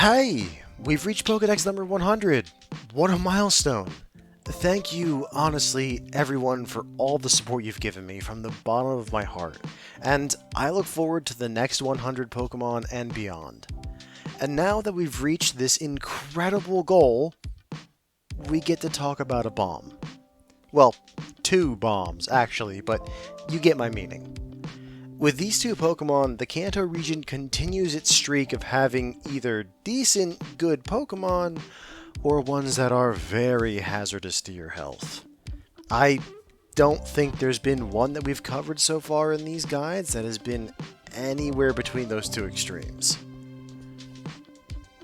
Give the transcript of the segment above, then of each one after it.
Hey, we've reached Pokedex number 100. What a milestone. Thank you, honestly, everyone, for all the support you've given me from the bottom of my heart, and I look forward to the next 100 Pokemon and beyond. And now that we've reached this incredible goal, we get to talk about a bomb. Well, two bombs, actually, but you get my meaning. With these two Pokemon, the Kanto region continues its streak of having either decent, good Pokemon, or ones that are very hazardous to your health. I don't think there's been one that we've covered so far in these guides that has been anywhere between those two extremes.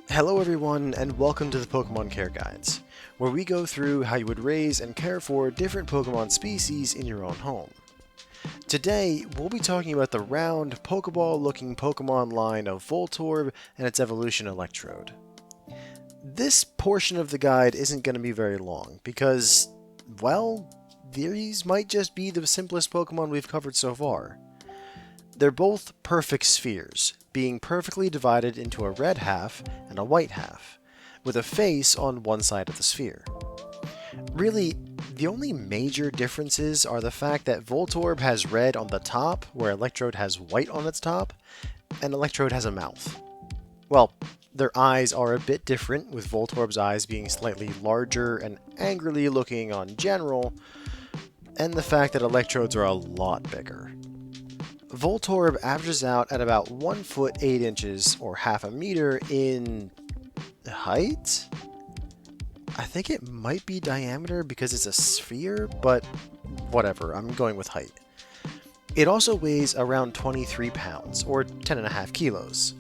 Hello everyone, and welcome to the Pokemon Care Guides, where we go through how you would raise and care for different Pokemon species in your own home. Today, we'll be talking about the round, Pokeball-looking Pokemon line of Voltorb and its evolution Electrode. This portion of the guide isn't going to be very long, because, well, these might just be the simplest Pokemon we've covered so far. They're both perfect spheres, being perfectly divided into a red half and a white half, with a face on one side of the sphere. Really, the only major differences are the fact that Voltorb has red on the top, where Electrode has white on its top, and Electrode has a mouth. Well, their eyes are a bit different, with Voltorb's eyes being slightly larger and angrily looking on general, and the fact that Electrode's are a lot bigger. Voltorb averages out at about 1 foot 8 inches, or half a meter, in height? I think it might be diameter because it's a sphere, but whatever, I'm going with height. It also weighs around 23 pounds, or 10.5 kilos.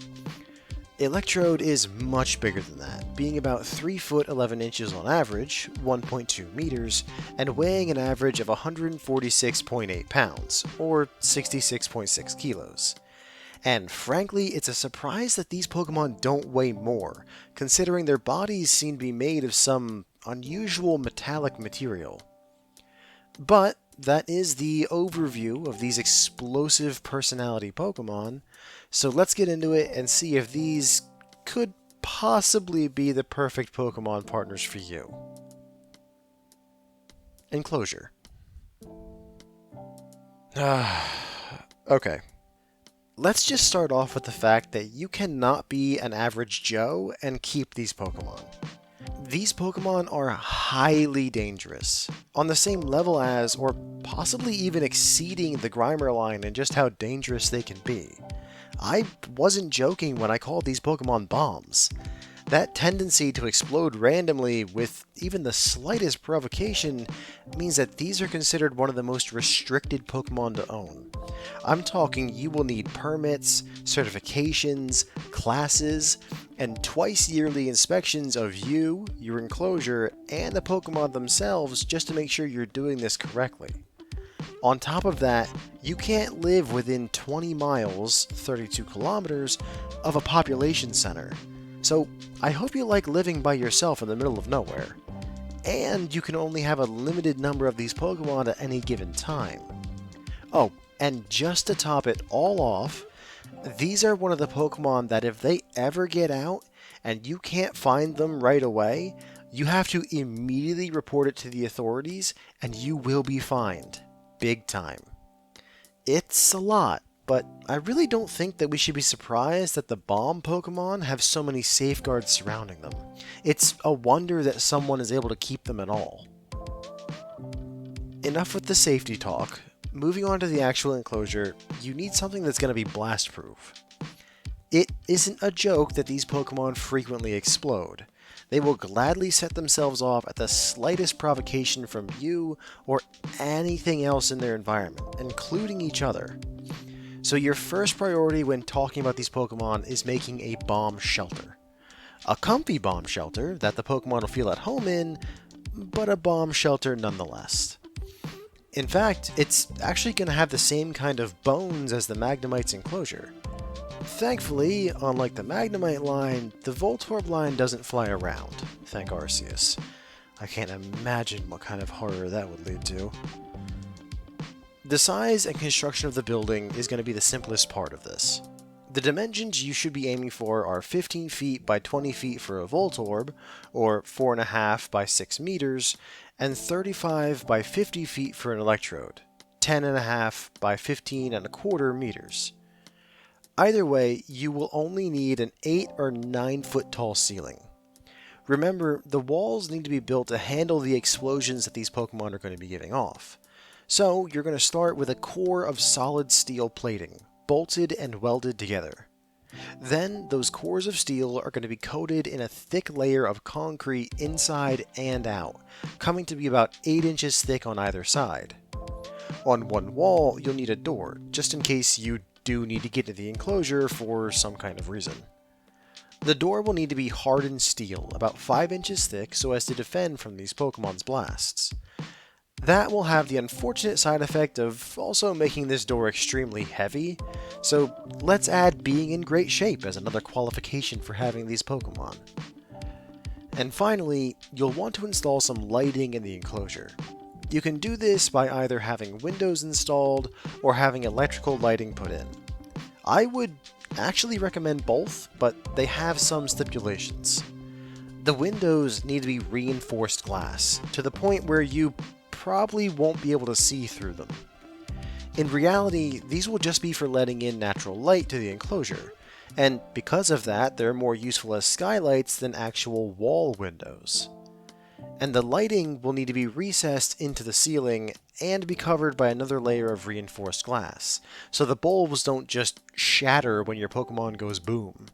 Electrode is much bigger than that, being about 3 foot 11 inches on average, 1.2 meters, and weighing an average of 146.8 pounds, or 66.6 kilos. And frankly, it's a surprise that these Pokemon don't weigh more, considering their bodies seem to be made of some unusual metallic material. But that is the overview of these explosive personality Pokemon, so let's get into it and see if these could possibly be the perfect Pokemon partners for you. Enclosure. Okay. Let's just start off with the fact that you cannot be an average Joe and keep these Pokemon. These Pokemon are highly dangerous, on the same level as, or possibly even exceeding the Grimer line in just how dangerous they can be. I wasn't joking when I called these Pokemon bombs. That tendency to explode randomly with even the slightest provocation means that these are considered one of the most restricted Pokemon to own. I'm talking you will need permits, certifications, classes, and twice yearly inspections of you, your enclosure, and the Pokemon themselves just to make sure you're doing this correctly. On top of that, you can't live within 20 miles, 32 kilometers, of a population center. So, I hope you like living by yourself in the middle of nowhere. And you can only have a limited number of these Pokemon at any given time. Oh, and just to top it all off, these are one of the Pokemon that if they ever get out and you can't find them right away, you have to immediately report it to the authorities and you will be fined. Big time. It's a lot. But I really don't think that we should be surprised that the bomb Pokemon have so many safeguards surrounding them. It's a wonder that someone is able to keep them at all. Enough with the safety talk. Moving on to the actual enclosure, you need something that's going to be blast-proof. It isn't a joke that these Pokemon frequently explode. They will gladly set themselves off at the slightest provocation from you or anything else in their environment, including each other. So your first priority when talking about these Pokemon is making a bomb shelter. A comfy bomb shelter that the Pokemon will feel at home in, but a bomb shelter nonetheless. In fact, it's actually going to have the same kind of bones as the Magnemite's enclosure. Thankfully, unlike the Magnemite line, the Voltorb line doesn't fly around, thank Arceus. I can't imagine what kind of horror that would lead to. The size and construction of the building is going to be the simplest part of this. The dimensions you should be aiming for are 15 feet by 20 feet for a Voltorb, or 4.5 by 6 meters, and 35 by 50 feet for an Electrode, 10.5 by 15.25 meters. Either way, you will only need an 8 or 9 foot tall ceiling. Remember, the walls need to be built to handle the explosions that these Pokemon are going to be giving off. So, you're going to start with a core of solid steel plating, bolted and welded together. Then, those cores of steel are going to be coated in a thick layer of concrete inside and out, coming to be about 8 inches thick on either side. On one wall, you'll need a door, just in case you do need to get to the enclosure for some kind of reason. The door will need to be hardened steel, about 5 inches thick, so as to defend from these Pokemon's blasts. That will have the unfortunate side effect of also making this door extremely heavy, so let's add being in great shape as another qualification for having these Pokemon. And finally, you'll want to install some lighting in the enclosure. You can do this by either having windows installed or having electrical lighting put in. I would actually recommend both, but they have some stipulations. The windows need to be reinforced glass, to the point where you probably won't be able to see through them. In reality, these will just be for letting in natural light to the enclosure, and because of that, they're more useful as skylights than actual wall windows. And the lighting will need to be recessed into the ceiling and be covered by another layer of reinforced glass, so the bulbs don't just shatter when your Pokemon goes boom.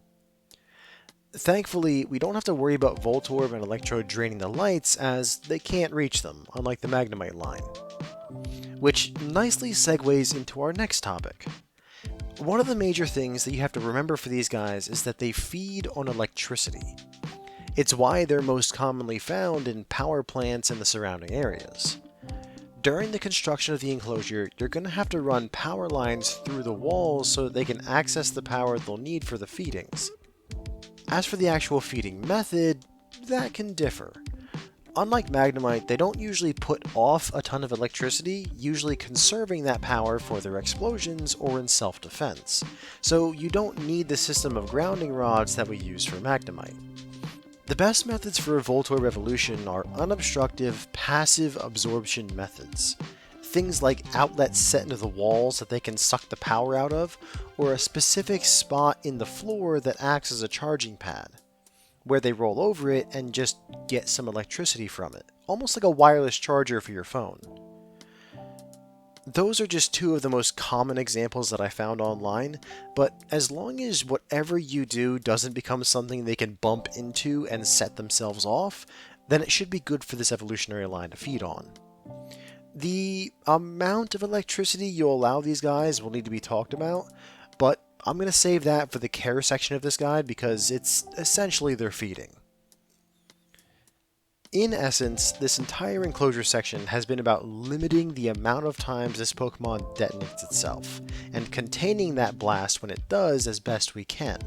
Thankfully, we don't have to worry about Voltorb and Electrode draining the lights, as they can't reach them, unlike the Magnemite line. Which nicely segues into our next topic. One of the major things that you have to remember for these guys is that they feed on electricity. It's why they're most commonly found in power plants in the surrounding areas. During the construction of the enclosure, you're going to have to run power lines through the walls so that they can access the power they'll need for the feedings. As for the actual feeding method, that can differ. Unlike Magnemite, they don't usually put off a ton of electricity, usually conserving that power for their explosions or in self-defense, so you don't need the system of grounding rods that we use for Magnemite. The best methods for a Voltorb evolution are unobstructive, passive absorption methods. Things like outlets set into the walls that they can suck the power out of, or a specific spot in the floor that acts as a charging pad, where they roll over it and just get some electricity from it, almost like a wireless charger for your phone. Those are just two of the most common examples that I found online, but as long as whatever you do doesn't become something they can bump into and set themselves off, then it should be good for this evolutionary line to feed on. The amount of electricity you'll allow these guys will need to be talked about, but I'm going to save that for the care section of this guide because it's essentially their feeding. In essence, this entire enclosure section has been about limiting the amount of times this Pokemon detonates itself, and containing that blast when it does as best we can.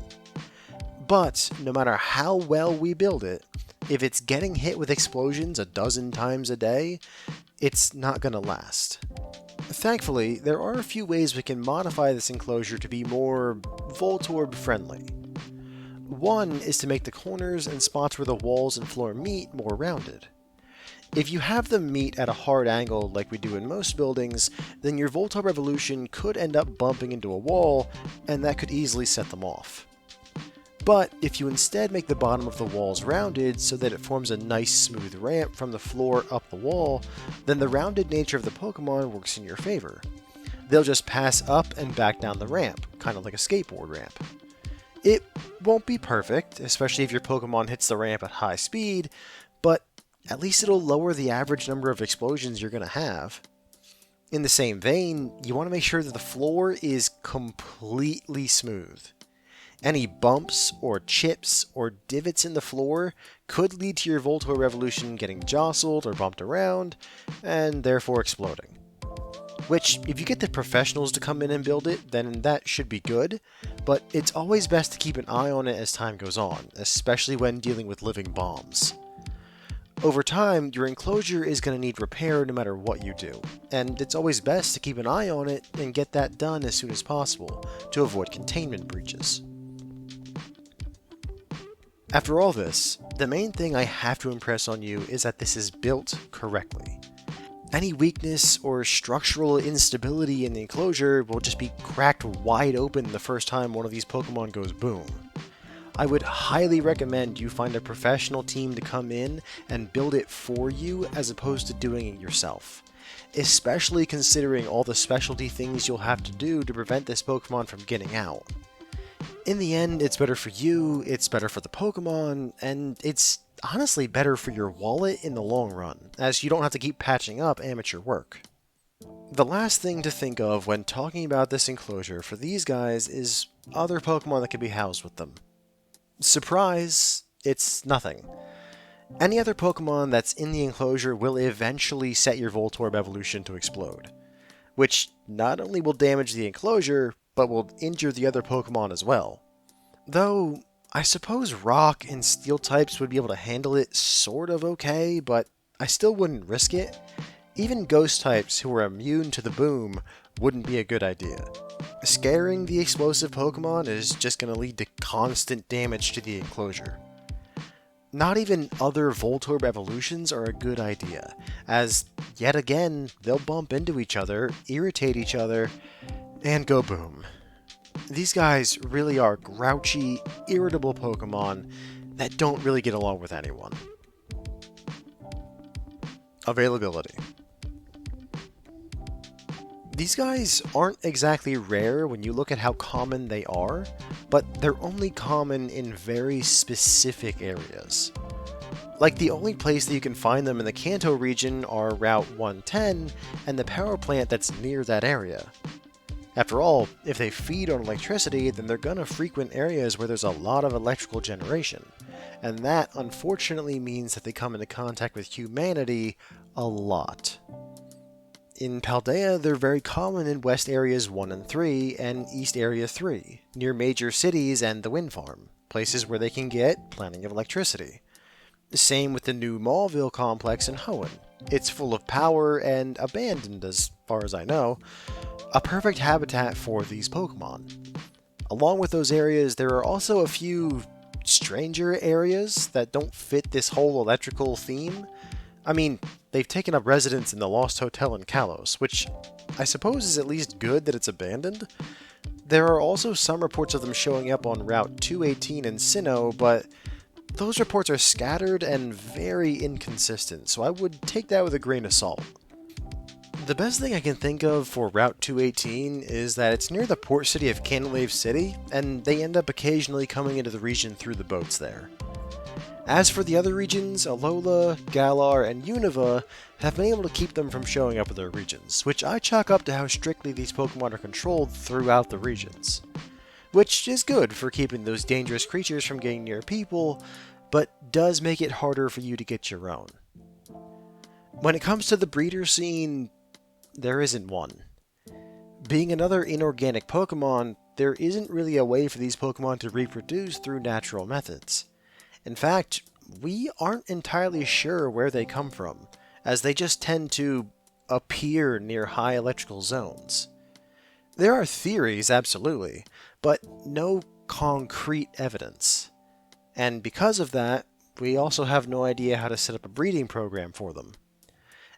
But, no matter how well we build it, if it's getting hit with explosions a dozen times a day, it's not going to last. Thankfully, there are a few ways we can modify this enclosure to be more Voltorb friendly. One is to make the corners and spots where the walls and floor meet more rounded. If you have them meet at a hard angle like we do in most buildings, then your Voltorb evolution could end up bumping into a wall, and that could easily set them off. But if you instead make the bottom of the walls rounded so that it forms a nice smooth ramp from the floor up the wall, then the rounded nature of the Pokemon works in your favor. They'll just pass up and back down the ramp, kind of like a skateboard ramp. It won't be perfect, especially if your Pokemon hits the ramp at high speed, but at least it'll lower the average number of explosions you're going to have. In the same vein, you want to make sure that the floor is completely smooth. Any bumps or chips or divots in the floor could lead to your Voltorb evolution getting jostled or bumped around, and therefore exploding. Which, if you get the professionals to come in and build it, then that should be good, but it's always best to keep an eye on it as time goes on, especially when dealing with living bombs. Over time, your enclosure is going to need repair no matter what you do, and it's always best to keep an eye on it and get that done as soon as possible to avoid containment breaches. After all this, the main thing I have to impress on you is that this is built correctly. Any weakness or structural instability in the enclosure will just be cracked wide open the first time one of these Pokemon goes boom. I would highly recommend you find a professional team to come in and build it for you as opposed to doing it yourself, especially considering all the specialty things you'll have to do to prevent this Pokemon from getting out. In the end, it's better for you, it's better for the Pokemon, and it's honestly better for your wallet in the long run, as you don't have to keep patching up amateur work. The last thing to think of when talking about this enclosure for these guys is other Pokemon that can be housed with them. Surprise, it's nothing. Any other Pokemon that's in the enclosure will eventually set your Voltorb evolution to explode, which not only will damage the enclosure, but will injure the other Pokemon as well. Though, I suppose Rock and Steel types would be able to handle it sort of okay, but I still wouldn't risk it. Even Ghost types who are immune to the boom wouldn't be a good idea. Scaring the explosive Pokemon is just going to lead to constant damage to the enclosure. Not even other Voltorb evolutions are a good idea, as yet again, they'll bump into each other, irritate each other, and go boom. These guys really are grouchy, irritable Pokemon that don't really get along with anyone. Availability. These guys aren't exactly rare when you look at how common they are, but they're only common in very specific areas. Like, the only place that you can find them in the Kanto region are Route 110 and the power plant that's near that area. After all, if they feed on electricity, then they're gonna frequent areas where there's a lot of electrical generation, and that unfortunately means that they come into contact with humanity a lot. In Paldea, they're very common in West Areas 1 and 3 and East Area 3, near major cities and the wind farm, places where they can get plenty of electricity. Same with the new Maulville complex in Hoenn. It's full of power and abandoned as far as I know, a perfect habitat for these Pokemon. Along with those areas, there are also a few stranger areas that don't fit this whole electrical theme. I mean, they've taken up residence in the Lost Hotel in Kalos, which I suppose is at least good that it's abandoned. There are also some reports of them showing up on Route 218 in Sinnoh, but those reports are scattered and very inconsistent, so I would take that with a grain of salt. The best thing I can think of for Route 218 is that it's near the port city of Candelave City, and they end up occasionally coming into the region through the boats there. As for the other regions, Alola, Galar, and Unova have been able to keep them from showing up in their regions, which I chalk up to how strictly these Pokemon are controlled throughout the regions. Which is good for keeping those dangerous creatures from getting near people, but does make it harder for you to get your own. When it comes to the breeder scene, there isn't one. Being another inorganic Pokemon, there isn't really a way for these Pokemon to reproduce through natural methods. In fact, we aren't entirely sure where they come from, as they just tend to appear near high electrical zones. There are theories, absolutely, but no concrete evidence. And because of that, we also have no idea how to set up a breeding program for them.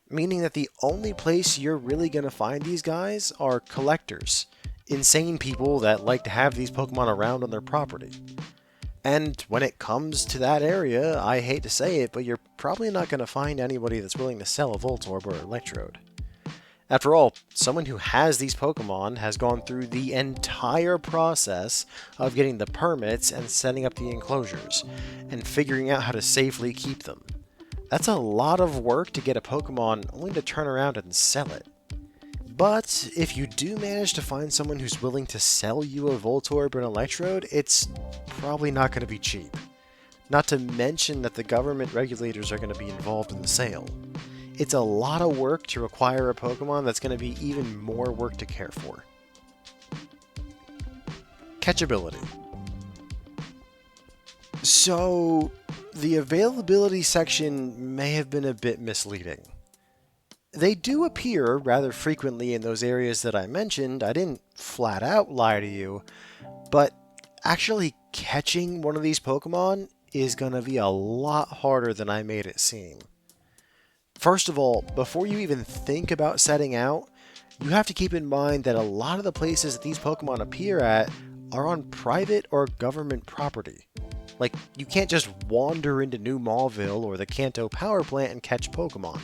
Meaning that the only place you're really going to find these guys are collectors, insane people that like to have these Pokemon around on their property. And when it comes to that area, I hate to say it, but you're probably not going to find anybody that's willing to sell a Voltorb or Electrode. After all, someone who has these Pokemon has gone through the entire process of getting the permits and setting up the enclosures, and figuring out how to safely keep them. That's a lot of work to get a Pokemon only to turn around and sell it. But if you do manage to find someone who's willing to sell you a Voltorb or an Electrode, it's probably not going to be cheap. Not to mention that the government regulators are going to be involved in the sale. It's a lot of work to acquire a Pokemon that's going to be even more work to care for. Catchability. So, The availability section may have been a bit misleading. They do appear rather frequently in those areas that I mentioned. I didn't flat out lie to you, but actually catching one of these Pokemon is going to be a lot harder than I made it seem. First of all, before you even think about setting out, you have to keep in mind that a lot of the places that these Pokemon appear at are on private or government property. Like, you can't just wander into New Mauville or the Kanto power plant and catch Pokemon.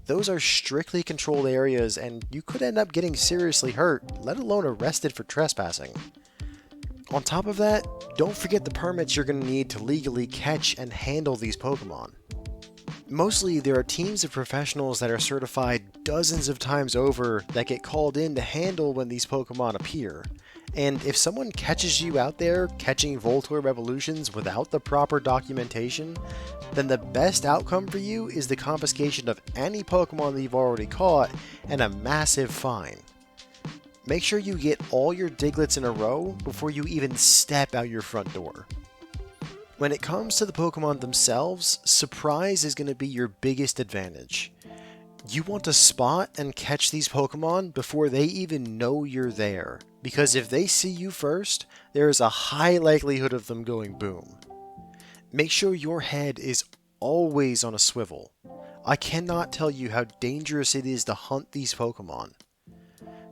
Those are strictly controlled areas, and you could end up getting seriously hurt, let alone arrested for trespassing. On top of that, don't forget the permits you're going to need to legally catch and handle these Pokemon. Mostly, there are teams of professionals that are certified dozens of times over that get called in to handle when these Pokemon appear. And if someone catches you out there catching Voltorb evolutions without the proper documentation, then the best outcome for you is the confiscation of any Pokemon that you've already caught and a massive fine. Make sure you get all your Digletts in a row before you even step out your front door. When it comes to the Pokemon themselves, surprise is going to be your biggest advantage. You want to spot and catch these Pokemon before they even know you're there, because if they see you first, there is a high likelihood of them going boom. Make sure your head is always on a swivel. I cannot tell you how dangerous it is to hunt these Pokemon.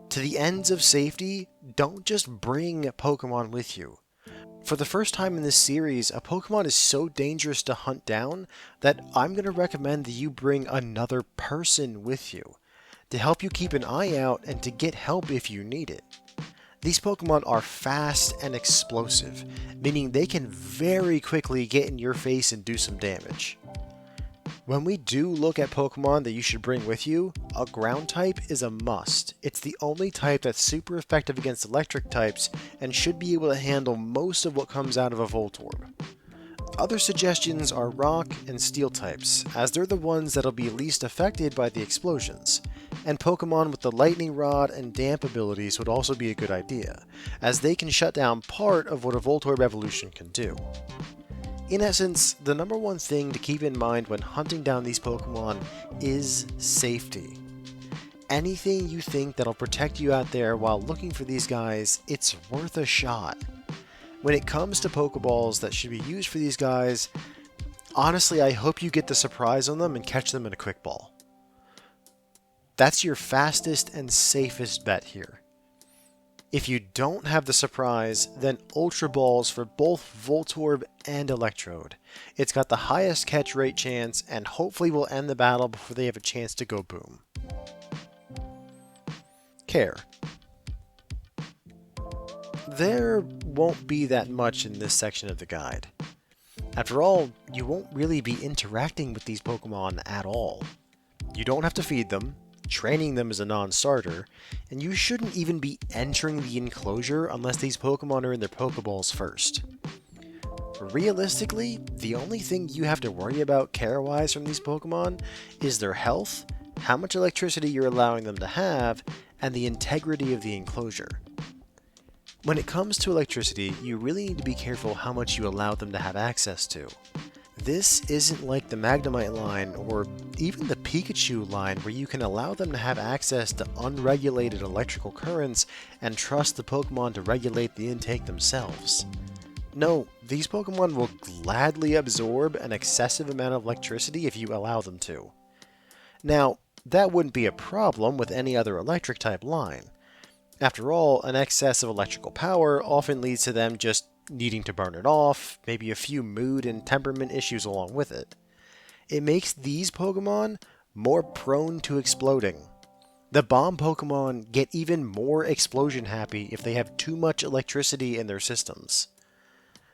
To the ends of safety, don't just bring Pokemon with you. For the first time in this series, a Pokemon is so dangerous to hunt down that I'm going to recommend that you bring another person with you to help you keep an eye out and to get help if you need it. These Pokemon are fast and explosive, meaning they can very quickly get in your face and do some damage. When we do look at Pokemon that you should bring with you, a ground type is a must. It's the only type that's super effective against electric types and should be able to handle most of what comes out of a Voltorb. Other suggestions are rock and steel types, as they're the ones that'll be least affected by the explosions. And Pokemon with the lightning rod and damp abilities would also be a good idea, as they can shut down part of what a Voltorb evolution can do. In essence, the number one thing to keep in mind when hunting down these Pokemon is safety. Anything you think that'll protect you out there while looking for these guys, it's worth a shot. When it comes to Pokeballs that should be used for these guys, honestly, I hope you get the surprise on them and catch them in a quick ball. That's your fastest and safest bet here. If you don't have the surprise, then Ultra Balls for both Voltorb and Electrode. It's got the highest catch rate chance and hopefully will end the battle before they have a chance to go boom. Care. There won't be that much in this section of the guide. After all, you won't really be interacting with these Pokemon at all. You don't have to feed them. Training them is a non-starter, and you shouldn't even be entering the enclosure unless these Pokemon are in their Pokeballs first. Realistically, the only thing you have to worry about care-wise from these Pokemon is their health, how much electricity you're allowing them to have, and the integrity of the enclosure. When it comes to electricity, you really need to be careful how much you allow them to have access to. This isn't like the Magnemite line or even the Pikachu line where you can allow them to have access to unregulated electrical currents and trust the Pokemon to regulate the intake themselves. No, these Pokemon will gladly absorb an excessive amount of electricity if you allow them to. Now, that wouldn't be a problem with any other electric type line. After all, an excess of electrical power often leads to them just needing to burn it off, maybe a few mood and temperament issues along with it. It makes these Pokemon more prone to exploding. The bomb Pokemon get even more explosion happy if they have too much electricity in their systems.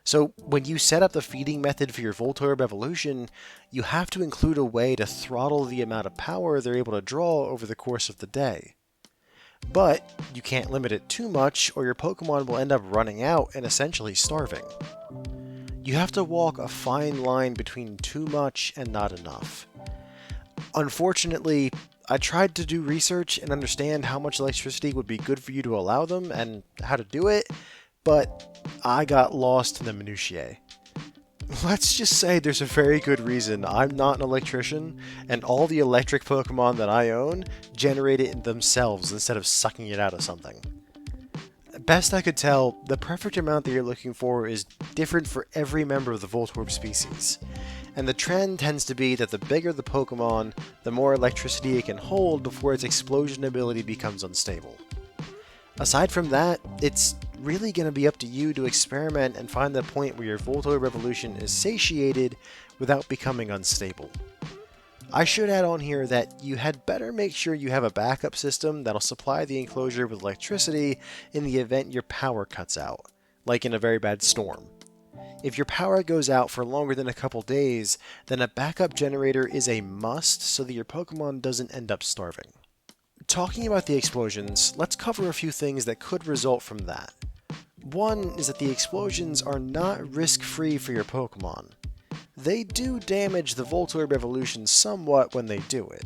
So when you set up the feeding method for your Voltorb evolution, you have to include a way to throttle the amount of power they're able to draw over the course of the day. But you can't limit it too much or your Pokemon will end up running out and essentially starving. You have to walk a fine line between too much and not enough. Unfortunately, I tried to do research and understand how much electricity would be good for you to allow them and how to do it, but I got lost in the minutiae. Let's just say there's a very good reason I'm not an electrician, and all the electric Pokemon that I own generate it themselves instead of sucking it out of something. Best I could tell, the perfect amount that you're looking for is different for every member of the Voltorb species, and the trend tends to be that the bigger the Pokemon, the more electricity it can hold before its explosion ability becomes unstable. Aside from that, it's really going to be up to you to experiment and find the point where your Voltorb evolution is satiated without becoming unstable. I should add on here that you had better make sure you have a backup system that'll supply the enclosure with electricity in the event your power cuts out, like in a very bad storm. If your power goes out for longer than a couple days, then a backup generator is a must so that your Pokemon doesn't end up starving. Talking about the explosions, let's cover a few things that could result from that. One is that the explosions are not risk-free for your Pokemon. They do damage the Voltorb evolution somewhat when they do it.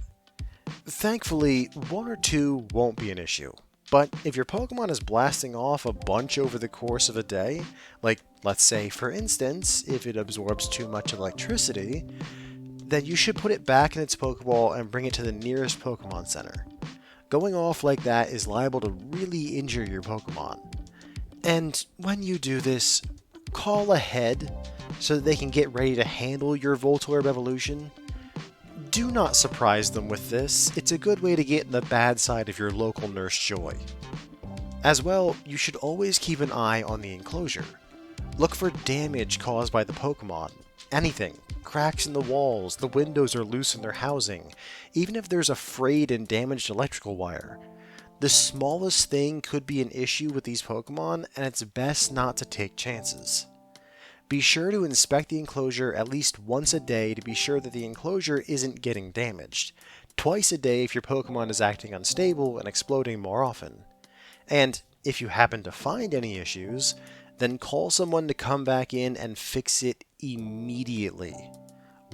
Thankfully, one or two won't be an issue, but if your Pokemon is blasting off a bunch over the course of a day, like let's say for instance, if it absorbs too much electricity, then you should put it back in its Pokeball and bring it to the nearest Pokemon Center. Going off like that is liable to really injure your Pokemon. And when you do this, call ahead so that they can get ready to handle your Voltorb evolution. Do not surprise them with this, it's a good way to get in the bad side of your local Nurse Joy. As well, you should always keep an eye on the enclosure. Look for damage caused by the Pokemon. Anything. Cracks in the walls, the windows are loose in their housing, even if there's a frayed and damaged electrical wire. The smallest thing could be an issue with these Pokemon, and it's best not to take chances. Be sure to inspect the enclosure at least once a day to be sure that the enclosure isn't getting damaged. Twice a day if your Pokemon is acting unstable and exploding more often. And if you happen to find any issues, then call someone to come back in and fix it immediately.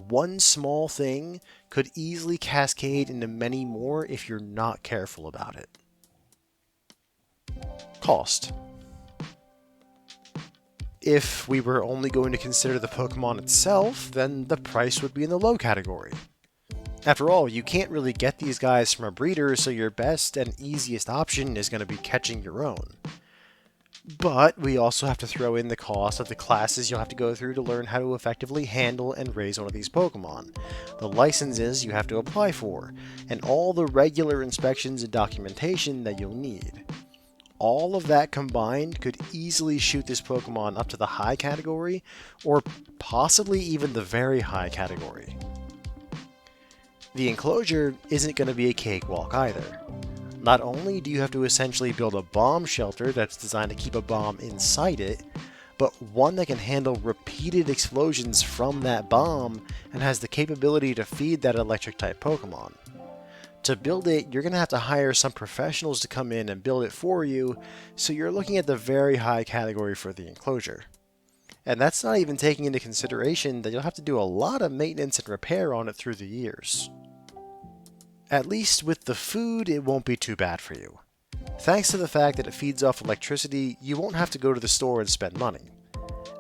One small thing could easily cascade into many more if you're not careful about it. Cost. If we were only going to consider the Pokemon itself, then the price would be in the low category. After all, you can't really get these guys from a breeder, so your best and easiest option is going to be catching your own. But we also have to throw in the cost of the classes you'll have to go through to learn how to effectively handle and raise one of these Pokemon, the licenses you have to apply for, and all the regular inspections and documentation that you'll need. All of that combined could easily shoot this Pokemon up to the high category, or possibly even the very high category. The enclosure isn't going to be a cakewalk either. Not only do you have to essentially build a bomb shelter that's designed to keep a bomb inside it, but one that can handle repeated explosions from that bomb and has the capability to feed that electric type Pokemon. To build it, you're going to have to hire some professionals to come in and build it for you, so you're looking at the very high category for the enclosure. And that's not even taking into consideration that you'll have to do a lot of maintenance and repair on it through the years. At least with the food, it won't be too bad for you. Thanks to the fact that it feeds off electricity, you won't have to go to the store and spend money.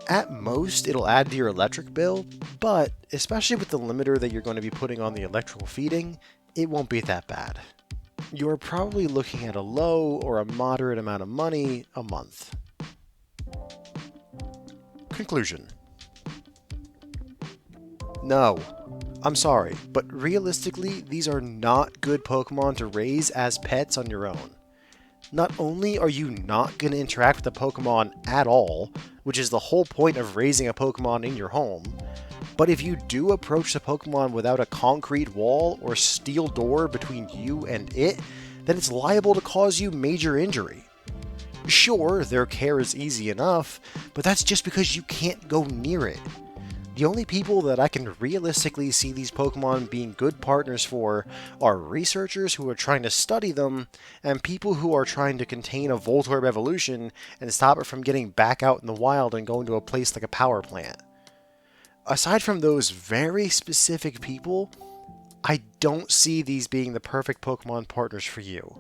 At most, it'll add to your electric bill, but especially with the limiter that you're going to be putting on the electrical feeding, it won't be that bad. You're probably looking at a low or a moderate amount of money a month. Conclusion. No. I'm sorry, but realistically, these are not good Pokemon to raise as pets on your own. Not only are you not going to interact with the Pokemon at all, which is the whole point of raising a Pokemon in your home, but if you do approach the Pokemon without a concrete wall or steel door between you and it, then it's liable to cause you major injury. Sure, their care is easy enough, but that's just because you can't go near it. The only people that I can realistically see these Pokemon being good partners for are researchers who are trying to study them, and people who are trying to contain a Voltorb evolution and stop it from getting back out in the wild and going to a place like a power plant. Aside from those very specific people, I don't see these being the perfect Pokemon partners for you.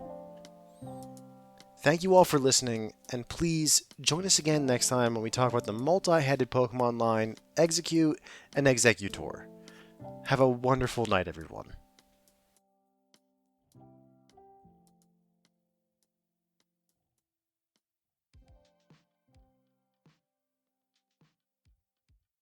Thank you all for listening, and please join us again next time when we talk about the multi-headed Pokemon line, Execute and Executor. Have a wonderful night, everyone.